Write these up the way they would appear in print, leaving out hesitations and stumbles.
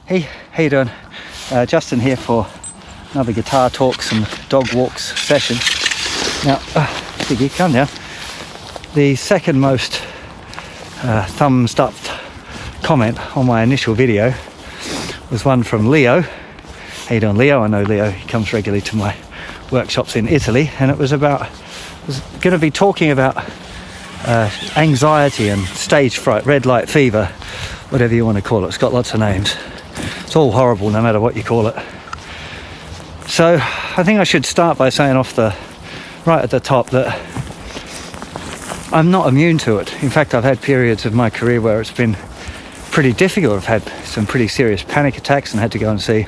Hey, how you doing? Justin here for another guitar talks and dog walks session. Now, Ziggy, calm down. The second most thumbs up comment on my initial video was one from Leo. How you doing, Leo? I know Leo, he comes regularly to my workshops in Italy, and it was going to be talking about anxiety and stage fright, red light fever, whatever you want to call it. It's got lots of names. It's all horrible no matter what you call it. So I think I should start by saying right at the top that I'm not immune to it. In fact, I've had periods of my career where it's been pretty difficult. I've had some pretty serious panic attacks and had to go and see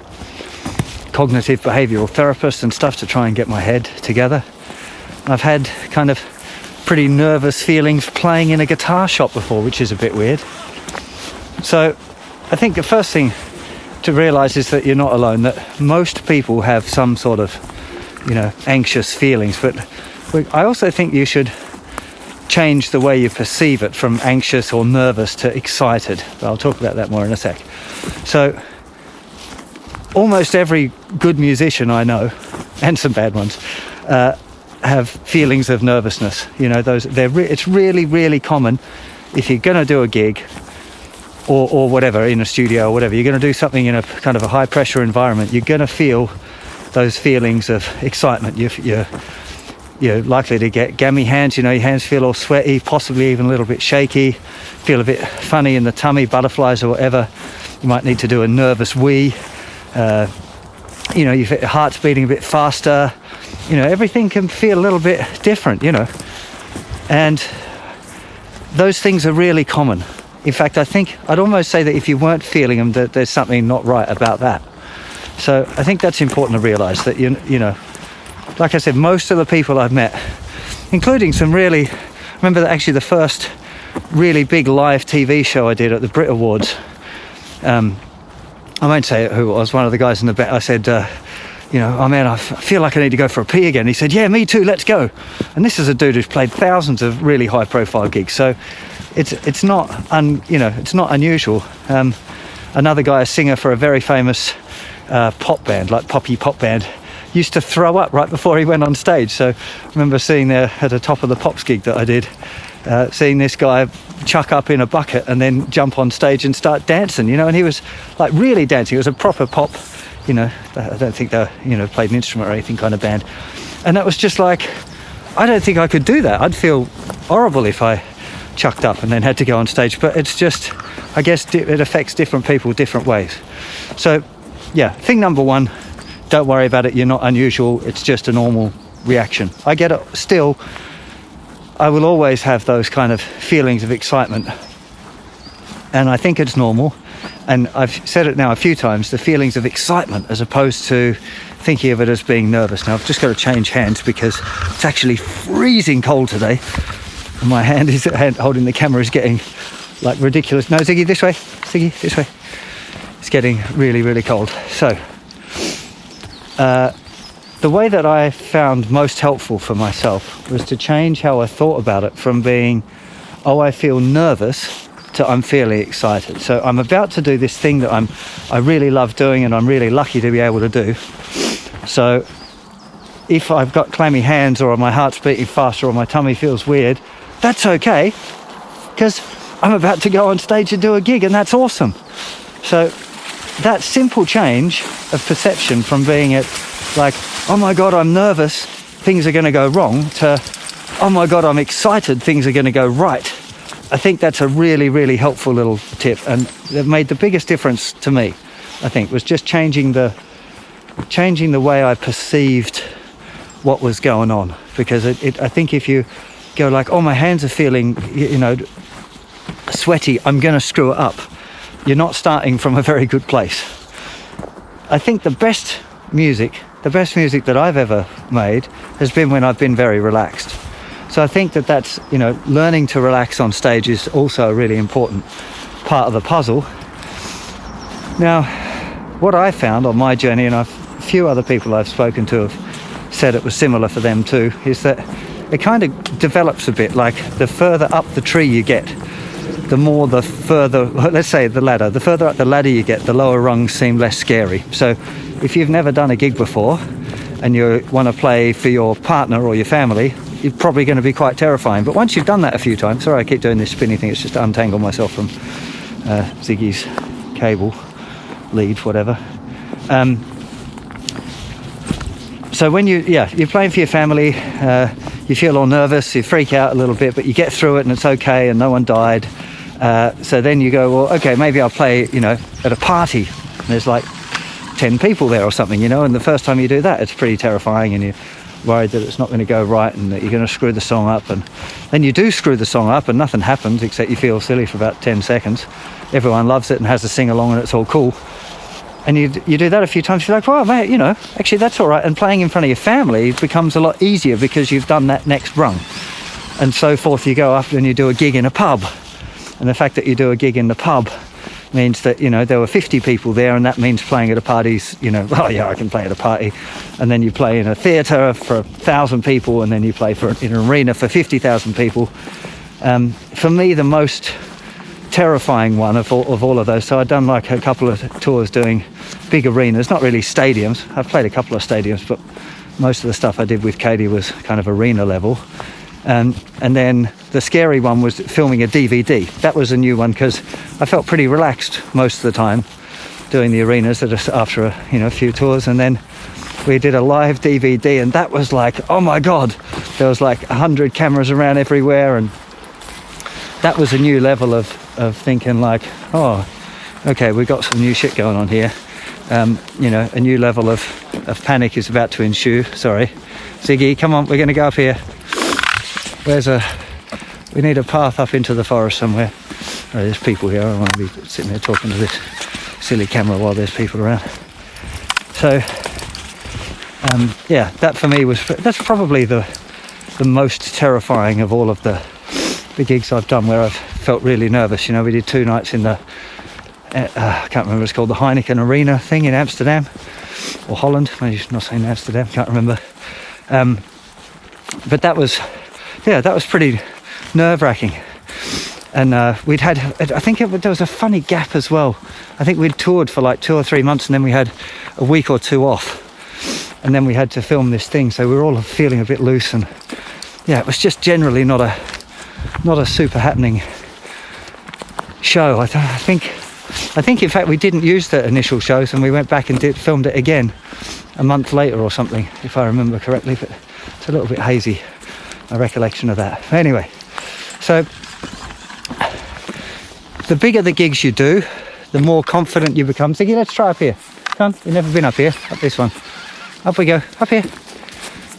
cognitive behavioural therapists and stuff to try and get my head together. I've had kind of pretty nervous feelings playing in a guitar shop before, which is a bit weird. So I think the first thing to realise is that you're not alone, that most people have some sort of, anxious feelings, but I also think you should change the way you perceive it from anxious or nervous to excited. But I'll talk about that more in a sec. So almost every good musician I know, and some bad ones, have feelings of nervousness. It's really, really common if you're going to do a gig or whatever, in a studio or whatever, you're going to do something in a kind of a high pressure environment, you're going to feel those feelings of excitement. You're likely to get gammy hands, your hands feel all sweaty, possibly even a little bit shaky, feel a bit funny in the tummy, butterflies or whatever. You might need to do a nervous wee. Your heart's beating a bit faster. Everything can feel a little bit different, and those things are really common. In fact, I think I'd almost say that if you weren't feeling them, that there's something not right about that. So I think that's important to realise that, like I said, most of the people I've met, including some really, I remember that actually the first really big live TV show I did at the Brit Awards, I won't say who it was, one of the guys in the back, I said, oh man, I feel like I need to go for a pee again. He said, yeah, me too, let's go. And this is a dude who's played thousands of really high profile gigs. So it's not unusual. Another guy, a singer for a very famous pop band, like poppy pop band, used to throw up right before he went on stage. So I remember seeing there at the top of the Pops gig that I did, seeing this guy chuck up in a bucket and then jump on stage and start dancing, and he was like really dancing. It was a proper pop, I don't think they played an instrument or anything kind of band. And that was just like, I don't think I could do that. I'd feel horrible if I chucked up and then had to go on stage. But it's just, I guess it affects different people different ways. So yeah, thing number one, don't worry about it. You're not unusual. It's just a normal reaction. I get it. Still, I will always have those kind of feelings of excitement. And I think it's normal. And I've said it now a few times, the feelings of excitement as opposed to thinking of it as being nervous. Now I've just got to change hands because it's actually freezing cold today. And my hand holding the camera is getting like ridiculous. No, Ziggy, this way. Ziggy, this way. It's getting really, really cold. So the way that I found most helpful for myself was to change how I thought about it from being, I feel nervous, to I'm feeling excited. So I'm about to do this thing that I really love doing and I'm really lucky to be able to do. So if I've got clammy hands or my heart's beating faster or my tummy feels weird, that's okay, because I'm about to go on stage and do a gig, and that's awesome. So that simple change of perception from being like, oh my God, I'm nervous, things are going to go wrong, to, oh my God, I'm excited, things are going to go right. I think that's a really, really helpful little tip, and it made the biggest difference to me, I think, was just changing the way I perceived what was going on. Because I think if you go like, oh, my hands are feeling, sweaty, I'm going to screw it up, you're not starting from a very good place. I think the best music that I've ever made has been when I've been very relaxed. So I think that's, learning to relax on stage is also a really important part of the puzzle. Now, what I found on my journey, and a few other people I've spoken to have said it was similar for them too, is that it kind of develops a bit like the further up the tree you get, the more the further, let's say the ladder, the further up the ladder you get, the lower rungs seem less scary. So if you've never done a gig before and you want to play for your partner or your family, you're probably going to be quite terrifying. But once you've done that a few times, sorry I keep doing this spinny thing, it's just to untangle myself from Ziggy's cable, lead, whatever. So when you're playing for your family, you feel all nervous, you freak out a little bit, but you get through it and it's okay and no one died. So then you go, well, okay, maybe I'll play, at a party. And there's like 10 people there or something, and the first time you do that, it's pretty terrifying and you're worried that it's not going to go right and that you're going to screw the song up. And then you do screw the song up and nothing happens except you feel silly for about 10 seconds. Everyone loves it and has a sing-along and it's all cool. And you do that a few times, you're like, well, mate, actually that's all right. And playing in front of your family becomes a lot easier because you've done that next rung. And so forth, you go up and you do a gig in a pub. And the fact that you do a gig in the pub means that, there were 50 people there, and that means playing at a party's, oh yeah, I can play at a party. And then you play in a theatre for 1,000 people, and then you play in an arena for 50,000 people. For me, the most terrifying one of all of those. So I'd done like a couple of tours doing big arenas, not really stadiums. I've played a couple of stadiums, but most of the stuff I did with Katie was kind of arena level. And then the scary one was filming a DVD. That was a new one because I felt pretty relaxed most of the time doing the arenas after a few tours. And then we did a live DVD, and that was like, oh my God, there was like 100 cameras around everywhere, and that was a new level of thinking like, oh, okay, we've got some new shit going on here. A new level of panic is about to ensue. Sorry. Ziggy, come on, we're going to go up here. We need a path up into the forest somewhere. Oh, there's people here. I don't want to be sitting there talking to this silly camera while there's people around. So, that for me that's probably the most terrifying of all of the gigs I've done where I've felt really nervous. We did 2 nights in the I can't remember what it's called, the Heineken Arena thing in Amsterdam or Holland. Maybe not saying Amsterdam, can't remember. But that was pretty nerve-wracking. And I think there was a funny gap as well. I think we'd toured for like 2 or 3 months, and then we had a week or 2 off, and then we had to film this thing, so we were all feeling a bit loose. And it was just generally not a super happening show. I think in fact we didn't use the initial shows, and we went back and filmed it again a month later or something, if I remember correctly, but it's a little bit hazy, my recollection of that. Anyway, so the bigger the gigs you do, the more confident you become. Ziggy, let's try up here. Come on, we've never been up here. Up this one. Up we go. Up here.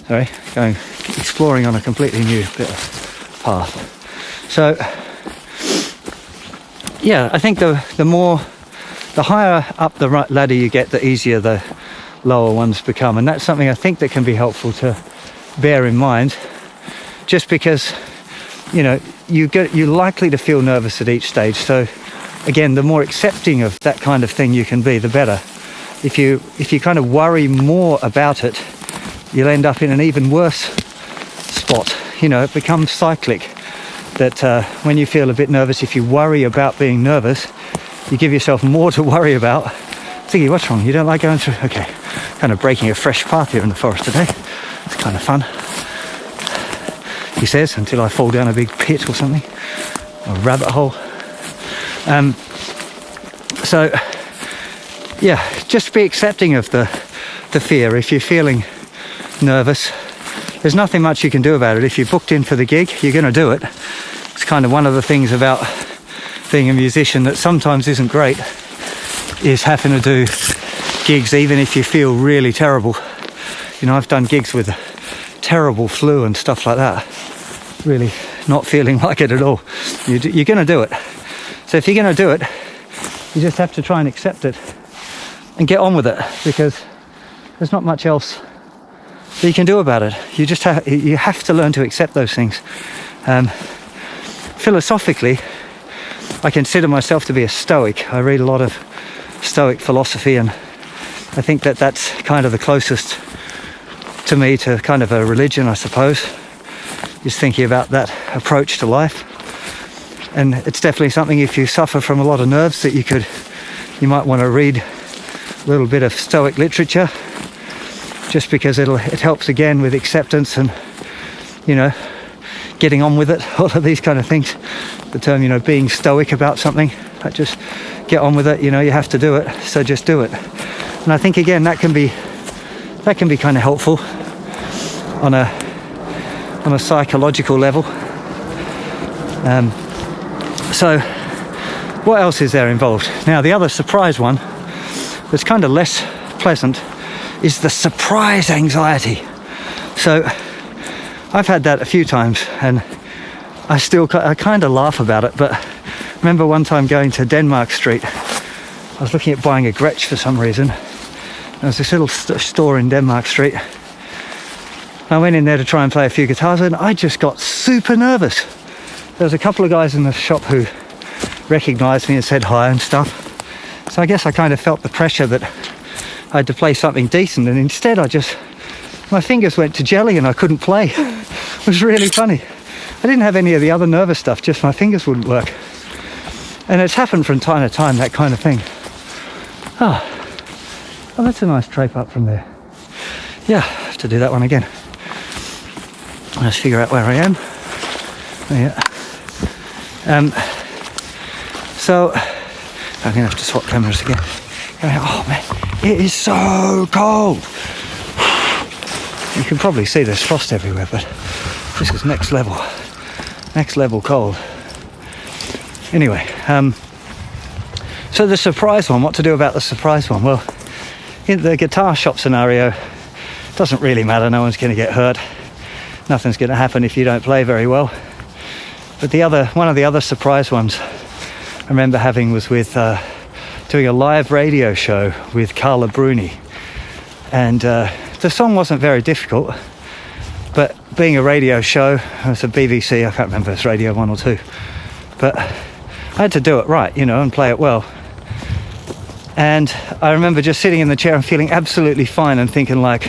Sorry, going exploring on a completely new bit of path. So, I think the higher up the ladder you get, the easier the lower ones become. And that's something I think that can be helpful to bear in mind, just because, you're likely to feel nervous at each stage. So again, the more accepting of that kind of thing you can be, the better. If you kind of worry more about it, you'll end up in an even worse spot. It becomes cyclic, that when you feel a bit nervous, if you worry about being nervous, you give yourself more to worry about. Ziggy, what's wrong? You don't like going through? Okay, kind of breaking a fresh path here in the forest today. It's kind of fun, he says, until I fall down a big pit or something, or a rabbit hole. Just be accepting of the fear. If you're feeling nervous, there's nothing much you can do about it. If you're booked in for the gig, you're going to do it. It's kind of one of the things about being a musician that sometimes isn't great, is having to do gigs even if you feel really terrible. I've done gigs with terrible flu and stuff like that, really not feeling like it at all. You're going to do it. So if you're going to do it, you just have to try and accept it and get on with it, because there's not much else that you can do about it. You have to learn to accept those things. Philosophically, I consider myself to be a Stoic. I read a lot of Stoic philosophy, and I think that that's kind of the closest to me to kind of a religion, I suppose, is thinking about that approach to life. And it's definitely something, if you suffer from a lot of nerves, that you might want to read a little bit of Stoic literature, just because it helps again with acceptance and, you know, getting on with it, all of these kind of things. The term, you know, being stoic about something, like just get on with it, you know, you have to do it, so just do it. And I think again that can be kind of helpful on a psychological level. So what else is there involved? Now, the other surprise one that's kind of less pleasant is the surprise anxiety. So I've had that a few times, and I kind of laugh about it. But I remember one time going to Denmark Street. I was looking at buying a Gretsch for some reason. There was this little store in Denmark Street. I went in there to try and play a few guitars, and I just got super nervous. There was a couple of guys in the shop who recognised me and said hi and stuff. So I guess I kind of felt the pressure that I had to play something decent, and instead my fingers went to jelly and I couldn't play. It was really funny. I didn't have any of the other nervous stuff, just my fingers wouldn't work. And it's happened from time to time, that kind of thing. Oh, that's a nice drape up from there. Yeah, I have to do that one again. Let's figure out where I am. Yeah. So I'm gonna have to swap cameras again. Oh man, it is so cold. You can probably see there's frost everywhere, but this is next level cold. Anyway, so the surprise one, what to do about the surprise one? Well, in the guitar shop scenario, it doesn't really matter, no one's going to get hurt. Nothing's going to happen if you don't play very well. But one of the other surprise ones I remember having was with doing a live radio show with Carla Bruni. And the song wasn't very difficult, but being a radio show, it was a BBC, I can't remember if it's Radio 1 or 2, but I had to do it right, you know, and play it well. And I remember just sitting in the chair and feeling absolutely fine and thinking like,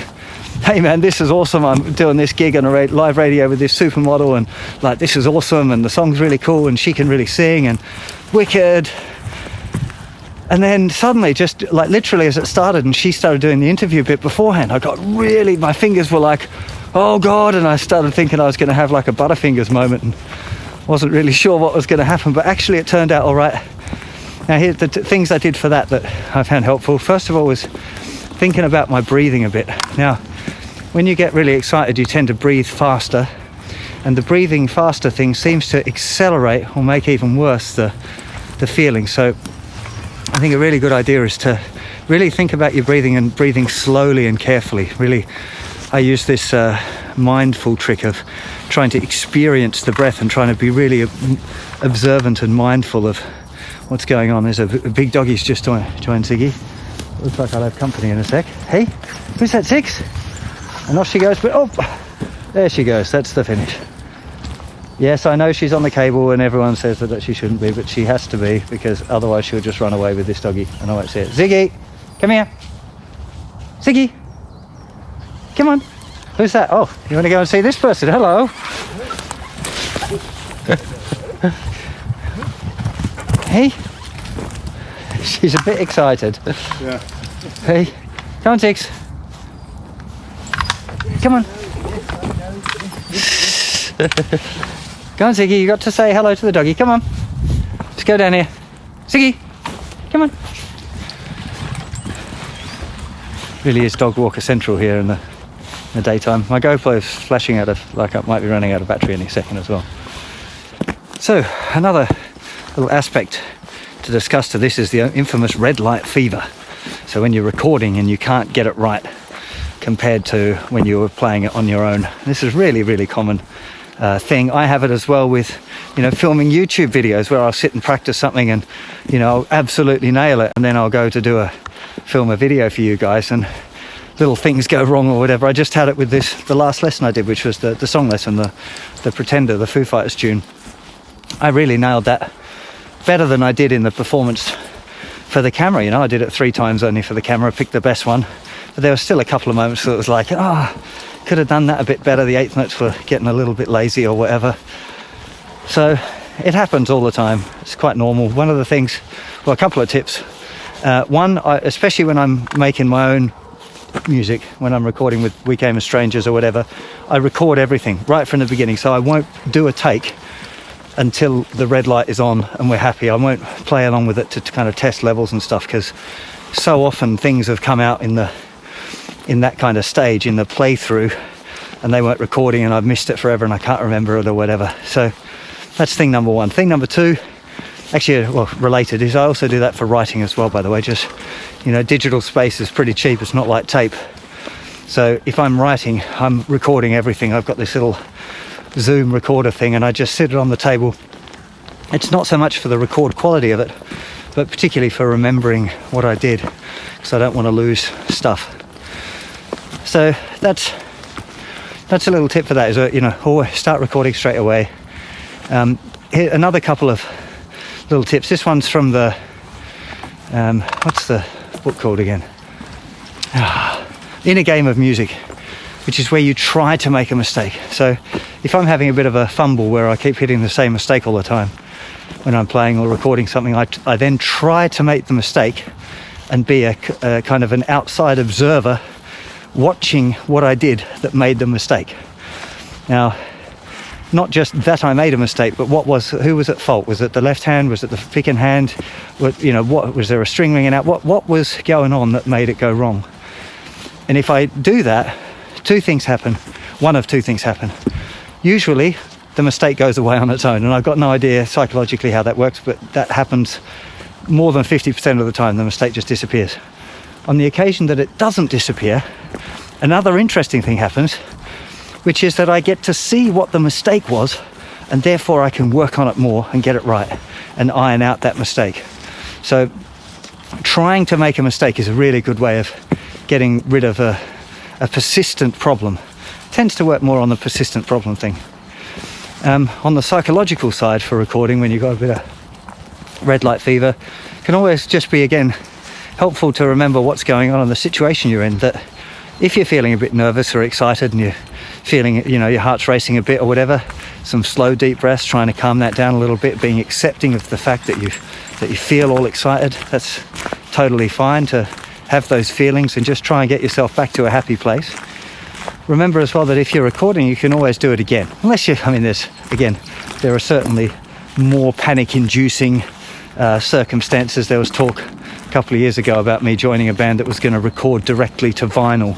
hey man, this is awesome, I'm doing this gig on a live radio with this supermodel, and like this is awesome, and the song's really cool, and she can really sing, and wicked. And then suddenly, just like literally as it started and she started doing the interview bit beforehand, I got really, my fingers were like, oh God, and I started thinking I was going to have like a Butterfingers moment and wasn't really sure what was going to happen, but actually it turned out all right. Now here's the things I did for that I found helpful. First of all was thinking about my breathing a bit. Now, when you get really excited, you tend to breathe faster, and the breathing faster thing seems to accelerate or make even worse the feeling. So I think a really good idea is to really think about your breathing and breathing slowly and carefully. Really, I use this mindful trick of trying to experience the breath and trying to be really observant and mindful of what's going on. There's a big doggy's just joined Ziggy. Looks like I'll have company in a sec. Hey, who's that, Six? And off she goes, but oh, there she goes, that's the finish. Yes, I know she's on the cable and everyone says that she shouldn't be, but she has to be, because otherwise she'll just run away with this doggy and I won't see it. Ziggy, come here. Ziggy, come on. Who's that? Oh, you want to go and see this person? Hello. Hey, she's a bit excited. Yeah. Hey, come on, Six. Come on. Come on, Ziggy, you got to say hello to the doggy. Come on. Let's go down here. Ziggy, come on. Really is dog walker central here in the daytime. My GoPro is flashing out of, like it might be running out of battery any second as well. So, another little aspect to discuss to this is the infamous red light fever. So when you're recording and you can't get it right compared to when you were playing it on your own. This is really, really common thing. I have it as well with, filming YouTube videos where I'll sit and practice something and, I'll absolutely nail it. And then I'll go to film a video for you guys and little things go wrong or whatever. I just had it with the last lesson I did, which was the song lesson, the Pretender, the Foo Fighters tune. I really nailed that better than I did in the performance for the camera. I did it 3 times only for the camera, picked the best one. But there was still a couple of moments that it was like, could have done that a bit better. The 8th notes were getting a little bit lazy or whatever. So it happens all the time. It's quite normal. One of the things, well, a couple of tips. One, especially when I'm making my own music, when I'm recording with We Came as Strangers or whatever, I record everything right from the beginning. So I won't do a take until the red light is on and we're happy. I won't play along with it to kind of test levels and stuff, because so often things have come out in that kind of stage, in the playthrough, and they weren't recording and I've missed it forever and I can't remember it or whatever. So that's thing number one. Thing number two, actually, well, related, is I also do that for writing as well, by the way. Just, digital space is pretty cheap. It's not like tape. So if I'm writing, I'm recording everything. I've got this little Zoom recorder thing and I just sit it on the table. It's not so much for the record quality of it, but particularly for remembering what I did, because I don't want to lose stuff. So that's a little tip for that, is always start recording straight away. Here, another couple of little tips. This one's from the what's the book called again? In a Game of Music, which is where you try to make a mistake. So if I'm having a bit of a fumble where I keep hitting the same mistake all the time when I'm playing or recording something, I then try to make the mistake and be a kind of an outside observer watching what I did that made the mistake. Now, not just that I made a mistake, but who was at fault? Was it the left hand? Was it the picking hand? What was there a string ringing out? What was going on that made it go wrong? And if I do that, two things happen. One of two things happen. Usually, the mistake goes away on its own, and I've got no idea psychologically how that works, but that happens more than 50% of the time. The mistake just disappears. On the occasion that it doesn't disappear, another interesting thing happens, which is that I get to see what the mistake was, and therefore I can work on it more and get it right and iron out that mistake. So trying to make a mistake is a really good way of getting rid of a persistent problem. Tends to work more on the persistent problem thing. On the psychological side for recording, when you've got a bit of red light fever, can always just be, again, helpful to remember what's going on in the situation you're in. That if you're feeling a bit nervous or excited and you're feeling, your heart's racing a bit or whatever, some slow deep breaths, trying to calm that down a little bit, being accepting of the fact that you feel all excited. That's totally fine to have those feelings, and just try and get yourself back to a happy place. Remember as well that if you're recording, you can always do it again. There are certainly more panic-inducing circumstances. There was talk a couple of years ago about me joining a band that was going to record directly to vinyl,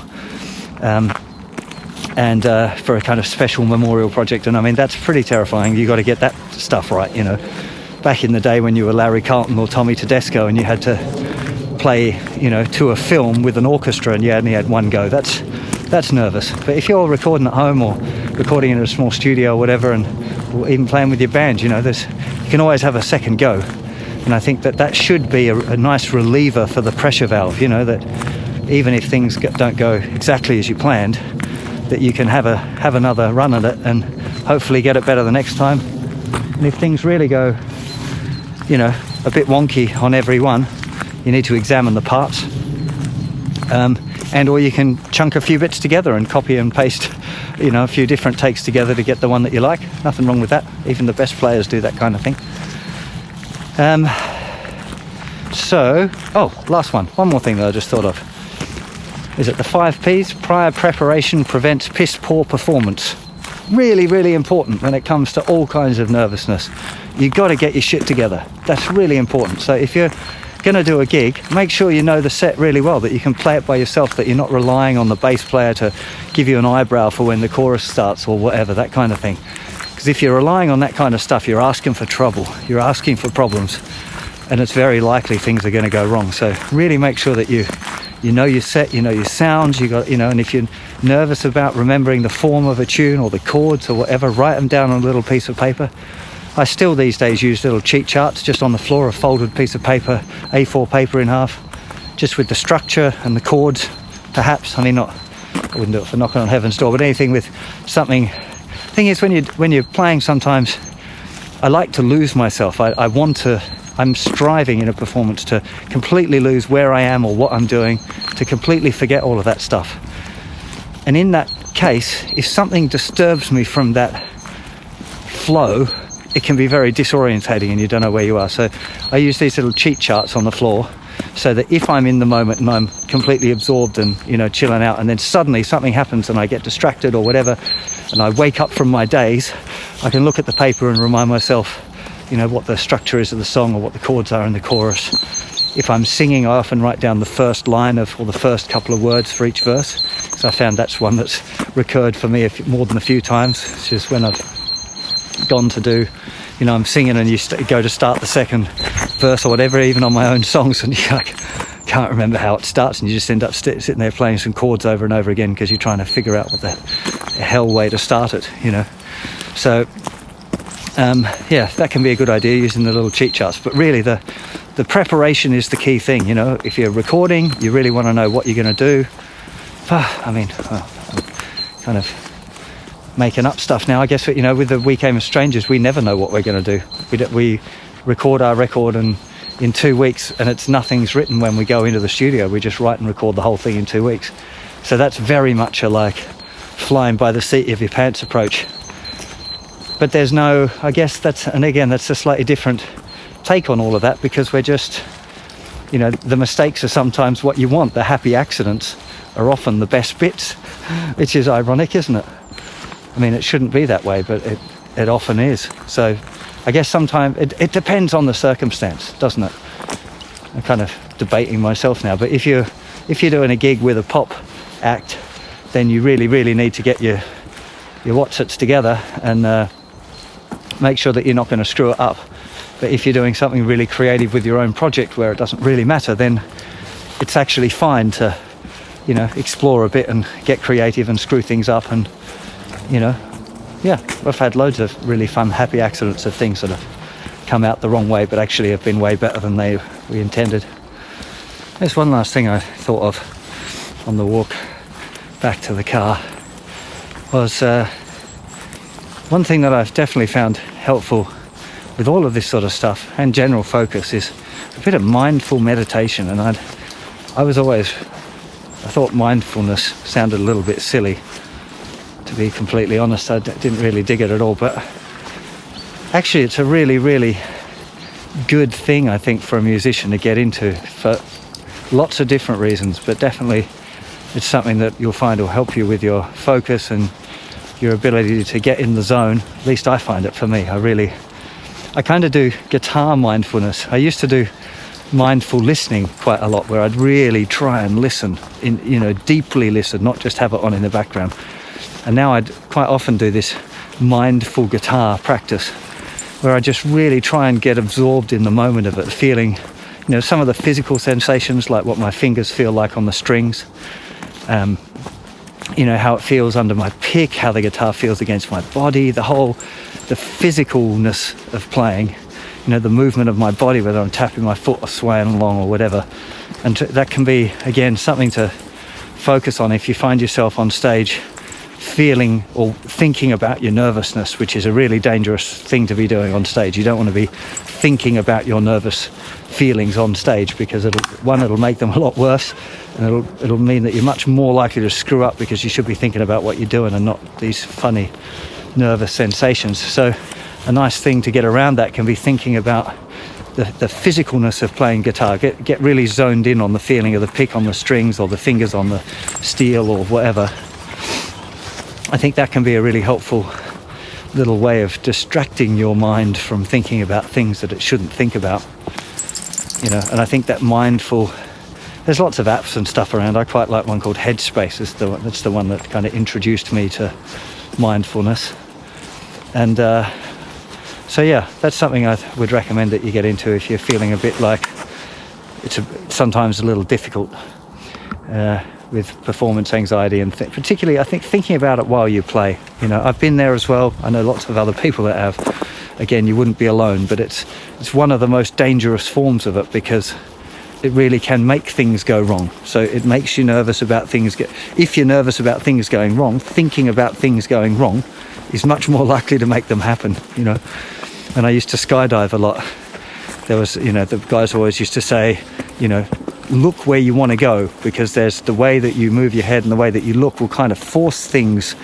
and for a kind of special memorial project. And that's pretty terrifying. You got to get that stuff right. Back in the day when you were Larry Carlton or Tommy Tedesco and you had to play, to a film with an orchestra and you only had one go, that's nervous. But if you're recording at home or recording in a small studio or whatever, or even playing with your band, you can always have a second go. And I think that should be a nice reliever for the pressure valve, that even if things don't go exactly as you planned, that you can have another run at it and hopefully get it better the next time. And if things really go, a bit wonky on every one, you need to examine the parts. Or you can chunk a few bits together and copy and paste, a few different takes together to get the one that you like. Nothing wrong with that. Even the best players do that kind of thing. Last one. One more thing that I just thought of. Is it the 5 Ps? Prior preparation prevents piss poor performance. Really, really important when it comes to all kinds of nervousness. You've got to get your shit together. That's really important. So if you're going to do a gig, make sure you know the set really well, that you can play it by yourself, that you're not relying on the bass player to give you an eyebrow for when the chorus starts or whatever, that kind of thing. Because if you're relying on that kind of stuff, you're asking for trouble, you're asking for problems, and it's very likely things are going to go wrong. So really make sure that you know your set, you know your sounds, and if you're nervous about remembering the form of a tune or the chords or whatever, write them down on a little piece of paper. I still these days use little cheat charts just on the floor, a folded piece of paper, A4 paper in half, just with the structure and the chords, perhaps. I wouldn't do it for Knocking on Heaven's Door, but anything with something. Thing is, when you're playing, sometimes I like to lose myself. I'm striving in a performance to completely lose where I am or what I'm doing, to completely forget all of that stuff. And in that case, if something disturbs me from that flow, it can be very disorientating and you don't know where you are. So I use these little cheat charts on the floor, so that if I'm in the moment and I'm completely absorbed and, you know, chilling out, and then suddenly something happens and I get distracted or whatever, and I wake up from my daze, I can look at the paper and remind myself, you know, what the structure is of the song or what the chords are in the chorus. If I'm singing, I often write down the first line of, or the first couple of words for each verse. So I found that's one that's recurred for me more than a few times. It's just when I've gone to do, you know, I'm singing and you go to start the second verse or whatever, even on my own songs, and you can't remember how it starts, and you just end up sitting there playing some chords over and over again because you're trying to figure out what the hell way to start it, you know. So yeah, that can be a good idea, using the little cheat charts. But really the preparation is the key thing, you know. If you're recording, you really want to know what you're going to do. I mean, I'm kind of making up stuff now, I guess. You know, with the We Came as Strangers, we never know what we're going to do. We record our record and in 2 weeks, and nothing's written when we go into the studio. We just write and record the whole thing in 2 weeks. So that's very much a like flying by the seat of your pants approach. But there's no, I guess that's a slightly different take on all of that, because we're just, you know, the mistakes are sometimes what you want. The happy accidents are often the best bits, which is ironic, isn't it? I mean, it shouldn't be that way, but it often is. So I guess sometimes it depends on the circumstance, doesn't it? I'm kind of debating myself now, but if you're doing a gig with a pop act, then you really, really need to get your whatsits together and make sure that you're not going to screw it up. But if you're doing something really creative with your own project where it doesn't really matter, then it's actually fine to, you know, explore a bit and get creative and screw things up. And, you know, yeah, I've had loads of really fun, happy accidents of things that have come out the wrong way, but actually have been way better than we intended. There's one last thing I thought of on the walk back to the car, was one thing that I've definitely found helpful with all of this sort of stuff and general focus is a bit of mindful meditation. And I thought mindfulness sounded a little bit silly, to be completely honest. I didn't really dig it at all, but actually it's a really, really good thing, I think, for a musician to get into for lots of different reasons. But definitely it's something that you'll find will help you with your focus and your ability to get in the zone. At least I find it for me. I kind of do guitar mindfulness. I used to do mindful listening quite a lot, where I'd really try and listen, deeply listen, not just have it on in the background. And now I'd quite often do this mindful guitar practice, where I just really try and get absorbed in the moment of it, feeling, some of the physical sensations, like what my fingers feel like on the strings, how it feels under my pick, how the guitar feels against my body, the physicalness of playing, the movement of my body, whether I'm tapping my foot or swaying along or whatever. And that can be, again, something to focus on if you find yourself on stage feeling or thinking about your nervousness, which is a really dangerous thing to be doing on stage. You don't want to be thinking about your nervous feelings on stage, because it'll make them a lot worse, and it'll mean that you're much more likely to screw up, because you should be thinking about what you're doing and not these funny nervous sensations. So a nice thing to get around that can be thinking about the physicalness of playing guitar. Get really zoned in on the feeling of the pick on the strings or the fingers on the steel or whatever. I think that can be a really helpful little way of distracting your mind from thinking about things that it shouldn't think about. And I think that mindful, there's lots of apps and stuff around. I quite like one called Headspace. That's the one that kind of introduced me to mindfulness. And so yeah, that's something I would recommend that you get into if you're feeling a bit like it's sometimes a little difficult with performance anxiety, and particularly I think thinking about it while you play. I've been there as well. I know lots of other people that have. Again, you wouldn't be alone, but it's one of the most dangerous forms of it, because it really can make things go wrong. So it makes you nervous about things. If you're nervous about things going wrong, thinking about things going wrong is much more likely to make them happen. And I used to skydive a lot. There was, the guys always used to say, look where you want to go, because there's the way that you move your head and the way that you look will kind of force things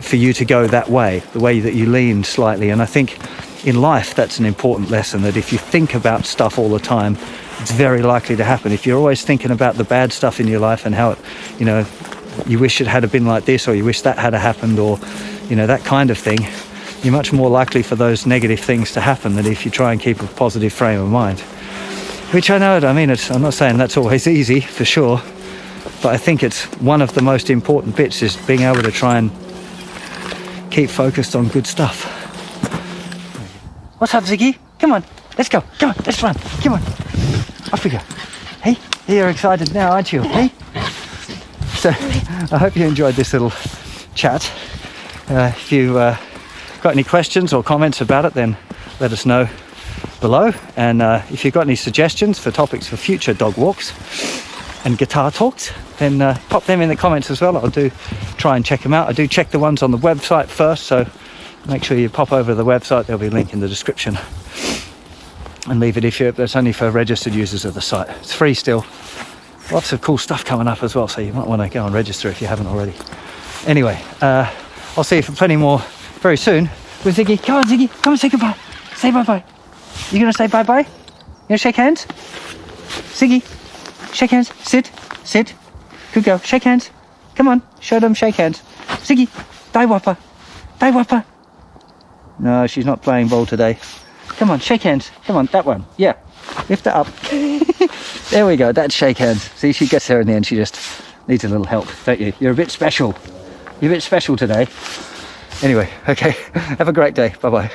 for you to go that way, the way that you lean slightly. And I think in life, that's an important lesson, that if you think about stuff all the time, it's very likely to happen. If you're always thinking about the bad stuff in your life and how it, you know, you wish it had been like this, or you wish that had happened, or, you know, that kind of thing, you're much more likely for those negative things to happen than if you try and keep a positive frame of mind. Which I know, I mean, I'm not saying that's always easy, for sure, but I think it's one of the most important bits, is being able to try and keep focused on good stuff. What's up, Ziggy? Come on, let's go. Come on, let's run. Come on. Off we go. Hey, you're excited now, aren't you? Hey? So, I hope you enjoyed this little chat. If you've got any questions or comments about it, then let us know below. And if you've got any suggestions for topics for future dog walks and guitar talks, then pop them in the comments as well. I'll try and check them out. I do check the ones on the website first, so make sure you pop over to the website. There'll be a link in the description, and leave it if that's only for registered users of the site. It's free still. Lots of cool stuff coming up as well, so you might want to go and register if you haven't already. Anyway, I'll see you for plenty more very soon with Ziggy. Come on, Ziggy, come and say goodbye. Say bye-bye. You gonna say bye-bye? You gonna shake hands? Ziggy, shake hands. Sit, sit. Good girl, shake hands. Come on, show them shake hands. Ziggy, die whopper. Die whopper. No, she's not playing ball today. Come on, shake hands. Come on, that one. Yeah, lift it up. There we go, that's shake hands. See, she gets there in the end. She just needs a little help, don't you? You're a bit special. You're a bit special today. Anyway, okay, have a great day. Bye-bye.